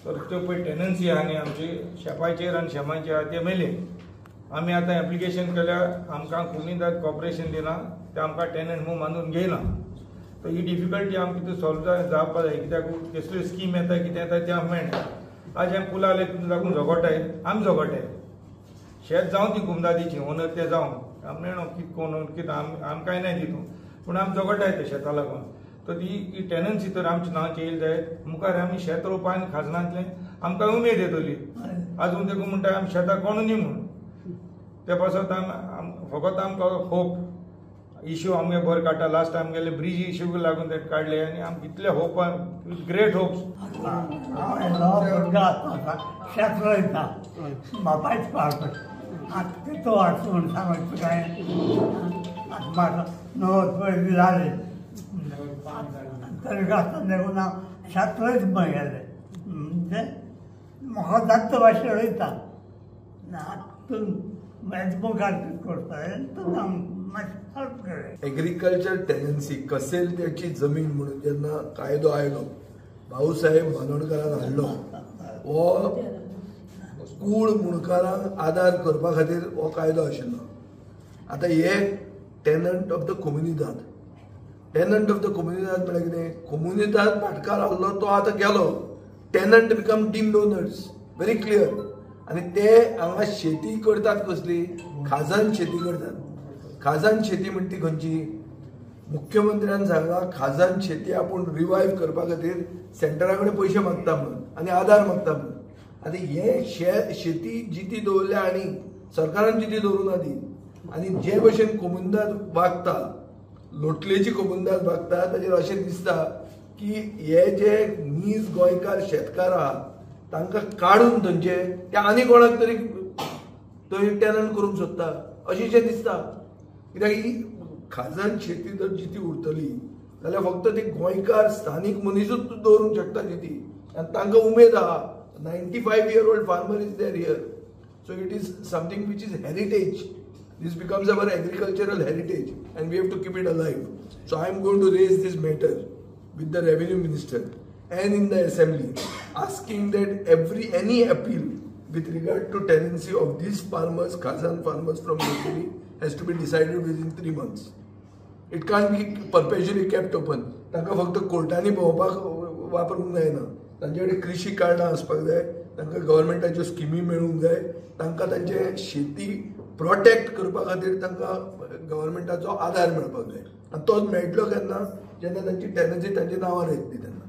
तर त्यो पळय टेनन्सी आहा न्ही आमची शेपाचेर आनी शेमाचेर आहा ते मेले. आमी आतां एप्लिकेशन केल्यार आमकां कोणी कॉपरेशन दिना, ते आमकां टेनंट म्हणून मानून घेयना. तर ही डिफिकल्टी आमकां कितें सॉल्व जावपा जाय, कित्याक कसल्यो स्कीम येता कितें येता ते आमकां मेळना. आज आमी पुला लागून झगडटाय, आमी झगडटाय. शेत जावं ती कुमदादीची ओनर ते जावं आमी मेळना कितें कोण कितें आमी कांय नाही दितू, पूण आमी झगडटाय ते शेता लागून. तर ही टेनन्सी तर आमच्या नांवाची येयली जाय. मुखार आमी शेत रोवपा आनी खाजनांतले आमकां उमेद येतली. आजून देखून म्हणटा आमी शेतां कोण न्ही म्हणून. ते पासत फकत आमकां होप इश्यू आमगे बरे काडटा. लास्ट टायम गेले ब्रिज इश्यू लागून ते काडले आनी आमकां इतले होप विथ ग्रेट होप्स. शेत रोयता बापायच पावता आतां तो वाचून सांगता काय म्हाका 90 पयलीं जाले तरी आसतना देखून हांव शेत रोयत गेले. म्हणजे म्हाका जाता भाशेन रोयता हातून मुखार करता मातशें हेल्प केलें. एग्रीकल्चर टेनन्सी कसेल त्याची जमीन म्हणून जेन्ना कायदो आयलो, भाऊसाहेब बांदोडकरान हाडलो, हो कूळ मुणकारांक आदार करपा खातीर हो कायदो आशिल्लो. आतां हे tenant of the comunidade. Tenant of the comunidade म्हळ्यार कितें? कम्युनिदाद भाटकार आसलो तो आतां गेलो, tenant become deemed owners. Very clear. आनी ते हांगा शेती करतात कसली? खाजन शेती करतात. खाजन शेती म्हणटा ती खंयची? मुख्यमंत्र्यान सांगला खाजन शेती आपूण रिवायव करपा खातीर सेंटरा कडेन पयशे मागता म्हणून आनी आदार मागता म्हणून. आतां हे शेती जिती दवरल्या आनी सरकारान जिती दवरुना ती, आनी जे भशेन कम्युनिदाद वागता, लोटलेची कम्युनिदाद वागता, ताचेर अशें दिसता की हे जे नीज गोंयकार शेतकार आहा तांकां काडून थंयचे ते आनी कोणाक तरी थंय टेनंट करूंक सोदता अशें दिसता. कित्याक ही खाजन शेती जर जिती उरतली जाल्यार फक्त ती गोंयकार स्थानीक मनीसूच दवरूंक शकता जिती, आनी तांकां उमेद आहा. 95-year-old farmer is there here. So it is something which is heritage. This becomes our agricultural heritage and we have to keep it alive. So I am going to raise this matter with the revenue minister and in the assembly, asking that any appeal with regard to tenancy of these farmers, Khazan farmers from locally, has to be decided within 3 months. It can't be perpetually kept open. तांकां फक्त कोर्टांनी भोंवपाक वापरूंक जायना. तांचे कडेन कृषी कार्डां आसपाक जाय, तांकां गव्हर्मेंटाच्यो स्किमी मेळूंक जाय, तांकां तांचे शेती प्रोटेक्ट करपा खातीर तांकां गव्हर्मेंटाचो आदार मेळपाक जाय. आनी तोच मेळटलो केन्ना? जेन्ना तांची टेनन्सी तांच्या नांवार येतली तेन्ना.